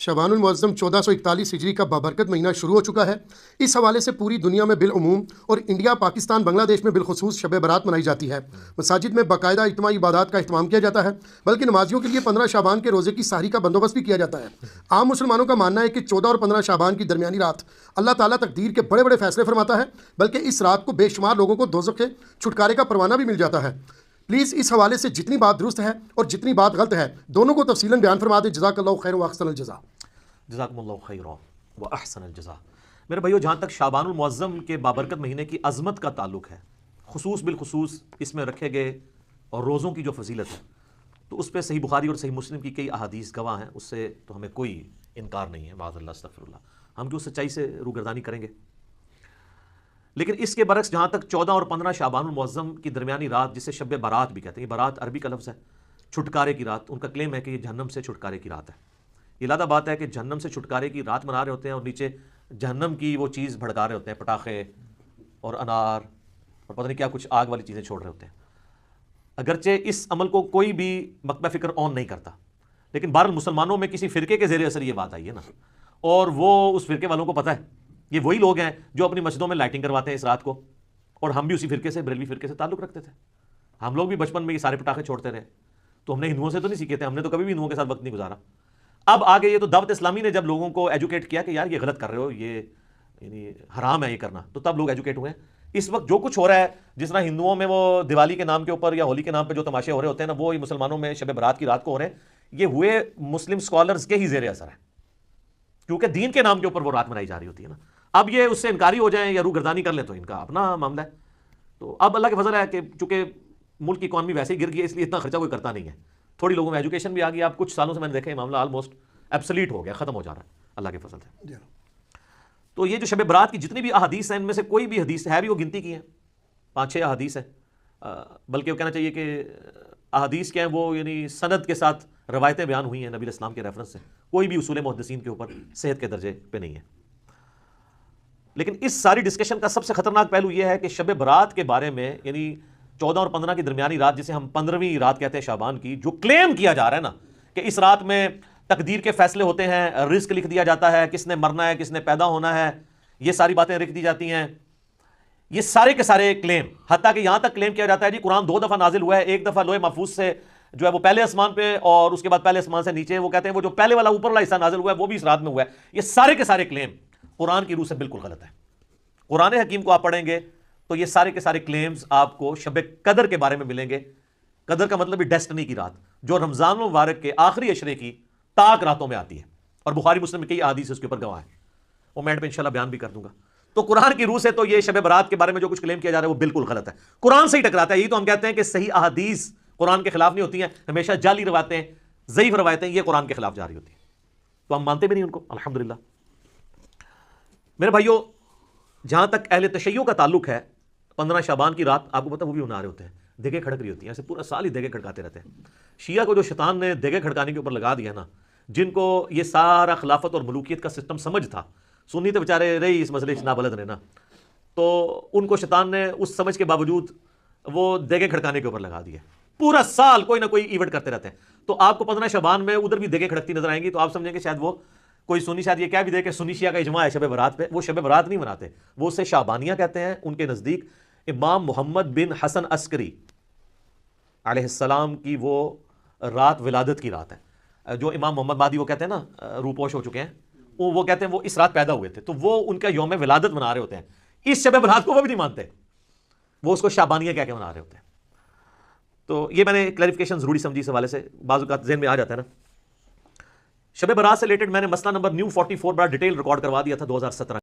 शबानुल मुअज़्ज़म 1441 हिजरी का बाबरकत महीना शुरू हो चुका है। इस हवाले से पूरी दुनिया में बिलअमूम और इंडिया, पाकिस्तान, बांग्लादेश में बिलखुसूस शब बारात मनाई जाती है। मसाजिद में बाकायदा इज्तिमाई इबादत का इहतमाम किया जाता है, बल्कि नमाजियों के लिए 15 शाबान के रोज़े की सहरी का बंदोबस्त भी किया जाता है। आम मुसलमानों का मानना है कि 14 और 15 शाबान की दरमियानी रात अल्लाह ताला तकदीर के बड़े बड़े फैसले फरमाता है, बल्कि इस रात को बेशुमार लोगों को दोज़ख के छुटकारे का परवाना भी मिल जाता है। प्लीज़ इस हवाले से जितनी बात दुरुस्त है और जितनी बात गलत है, दोनों को तफसीलन बयान फरमा दे। जज़ाकल्लाहु खैर व अहसनल जज़ा। जज़ाकुमुल्लाहु खैरन व अहसनल जज़ा। मेरे भाइयों, जहाँ तक शाबानुल मुअज़्ज़म के बाबरकत महीने की अज़मत का ताल्लुक़ है, खुसूस बिलखुसूस इसमें रखे गए और रोज़ों की जो फजीलत है, तो उस पर सही बुखारी और सही मुस्लिम की कई अहादीस गवाह हैं। उससे तो हमें कोई इनकार नहीं है। माज़अल्लाह अस्तग़फिरुल्लाह, हम क्यों सच्चाई से रूगर्दानी करेंगे। लेकिन इसके बरक्स जहाँ तक 14 और 15 शाबानुल मुअज़्ज़म की दरमियानी रात, जिसे शब बारात भी कहते हैं, बारात अरबी का लफ्ज़ है, छुटकारे की रात, उनका क्लेम है कि ये जहन्नम से छुटकारे की रात है। ये लादा बात है कि जहन्नम से छुटकारे की रात मना रहे होते हैं और नीचे जहन्नम की वो चीज़ भड़का रहे होते हैं, पटाखे और अनार और पता नहीं क्या कुछ आग वाली चीज़ें छोड़ रहे होते हैं। अगरचे इस अमल को कोई भी मकबा फ़िक्र ऑन नहीं करता, लेकिन बहरहाल मुसलमानों में किसी फ़िरके के ज़ेरे असर ये बात आई है ना, और वो उस फ़िरके वालों को पता है। ये वही लोग हैं जो अपनी मस्जिदों में लाइटिंग करवाते हैं इस रात को, और हम भी उसी फ़िरके से, बरेलवी फ़िरके से ताल्लुक़ रखते थे। हम लोग भी बचपन में ये सारे पटाखे छोड़ते रहे, तो हमने हिंदुओं से तो नहीं सीखे थे, हमने तो कभी भी हिंदुओं के साथ वक्त नहीं गुजारा। अब आगे ये तो दावत इस्लामी ने जब लोगों को एजुकेट किया कि यार ये गलत कर रहे हो, ये यानी हराम है ये करना, तो तब लोग एजुकेट हुए। इस वक्त जो कुछ हो रहा है, जिस तरह हिंदुओं में वो दिवाली के नाम के ऊपर या होली के नाम पे जो तमाशे हो रहे होते हैं ना, वो मुसलमानों में शब बारात की रात को हो रहे हैं। ये हुए मुस्लिम स्कॉलर्स के ही ज़ेरे असर है, क्योंकि दीन के नाम के ऊपर वो रात मनाई जा रही होती है ना। अब ये उससे इनकारी हो जाए या रूगर्दानी कर लें तो इनका अपना मामला है। तो अब अल्लाह के फजल है कि चूंकि मुल्क की इकॉनमी वैसे ही गिर गई है, इसलिए इतना खर्चा कोई करता नहीं है। थोड़ी लोगों में एजुकेशन भी आ गई। अब कुछ सालों से मैंने देखा ये मामला ऑलमोस्ट एब्सोल्यूट हो गया, ख़त्म हो जा रहा है अल्लाह के फजल से। तो ये जो शब बारात की जितनी भी अहादीस हैं, इनमें से कोई भी हदीस है भी वो गिनती की है, 5-6 अहादीस है, बल्कि वो कहना चाहिए कि अहादीस क्या है वो यानी सनद के साथ रवायतें बयान हुई हैं नबी इस्लाम के रेफरेंस से, कोई भी उसूल मुहद्दिसीन के ऊपर सेहत के दर्जे पे नहीं है। लेकिन इस सारी डिस्कशन का सबसे खतरनाक पहलू यह है कि शब बारात के बारे में, यानी 14 और 15 की दरमियानी रात, जिसे हम 15वीं रात कहते हैं शाबान की, जो क्लेम किया जा रहा है ना कि इस रात में तकदीर के फैसले होते हैं, रिस्क लिख दिया जाता है, किसने मरना है, किसने पैदा होना है, ये सारी बातें लिख दी जाती हैं। ये सारे के सारे क्लेम, हत्ता कि यहां तक क्लेम किया जाता है जी कुरान 2 दफा नाजिल हुआ है, एक दफा लोहे महफूज से जो है वो पहले आसमान पे, और उसके बाद पहले आसमान से नीचे। वो कहते हैं वो जो पहले वाला ऊपर वाला हिस्सा नाजिल हुआ है वो भी इस रात में हुआ है। ये सारे के सारे क्लेम कुरान की रूह से बिल्कुल गलत है। कुरान हकीम को आप पढ़ेंगे तो ये सारे के सारे क्लेम्स आपको शब कदर के बारे में मिलेंगे। कदर का मतलब भी डेस्टिनी की रात, जो रमजान मुबारक के आखिरी अशरे की ताक रातों में आती है, और बुखारी मुस्लिम में कई अहादीस उसके ऊपर गवाह है, वो मैं इंशाल्लाह बयान भी कर दूंगा। तो कुरान की रूह से तो ये शब बारात के बारे में जो कुछ क्लेम किया जा रहा है वो बिल्कुल गलत है, कुरान से ही टकराता है। यही तो हम कहते हैं कि सही अहादीस कुरान के खिलाफ नहीं होती हैं, हमेशा जाली रवायतें, ज़ईफ़ रवायतें ये कुरान के खिलाफ जा रही होती है, तो हम मानते भी नहीं उनको, अल्हम्दुलिल्लाह। मेरे भाइयों, जहां तक अहले तशय्युअ का ताल्लुक है, 15 शाबान की रात आपको पता वो भी मना रहे होते हैं, देगे खड़क रही होती है, ऐसे पूरा साल ही देगे खड़काते रहते हैं। शिया को जो शैतान ने देगे खड़काने के ऊपर लगा दिया ना, जिनको ये सारा खिलाफत और मलूकियत का सिस्टम समझ था, सुन्नी तो बेचारे रही इस मसले से नाबलद रहे ना, तो उनको शैतान ने उस समझ के बावजूद वो देगे खड़काने के ऊपर लगा दिया। पूरा साल कोई ना कोई इवेंट करते रहते हैं, तो आपको 15 शाबान में उधर भी देगे खड़कती नजर आएंगी, तो आप समझेंगे शायद वो कोई सुन्नी शायद ये क्या भी दे कि सुन्नी शिया का इजमा है शब बारात पे। वो शब बारात नहीं मनाते, वो उसे शाबानिया कहते हैं। उनके नज़दीक इमाम मोहम्मद बिन हसन अस्करी अलैहिस्सलाम की वो रात विलादत की रात है। जो इमाम मोहम्मद मादी वो कहते हैं ना रूपोश हो चुके हैं, वो कहते हैं वो इस रात पैदा हुए थे, तो वो उनका यौम विलादत मना रहे होते हैं। इस शब बारात को वो भी नहीं मानते, वो उसको शाबानिया कह के मना रहे होते हैं। तो ये मैंने क्लैरिफिकेशन ज़रूरी समझी इस हवाले से, बाज़ औक़ात ज़हन में आ जाता है ना। शब बारात से रिलेटेड मैंने मसला नंबर न्यू 44 बड़ा डिटेल रिकॉर्ड करवा दिया था 2017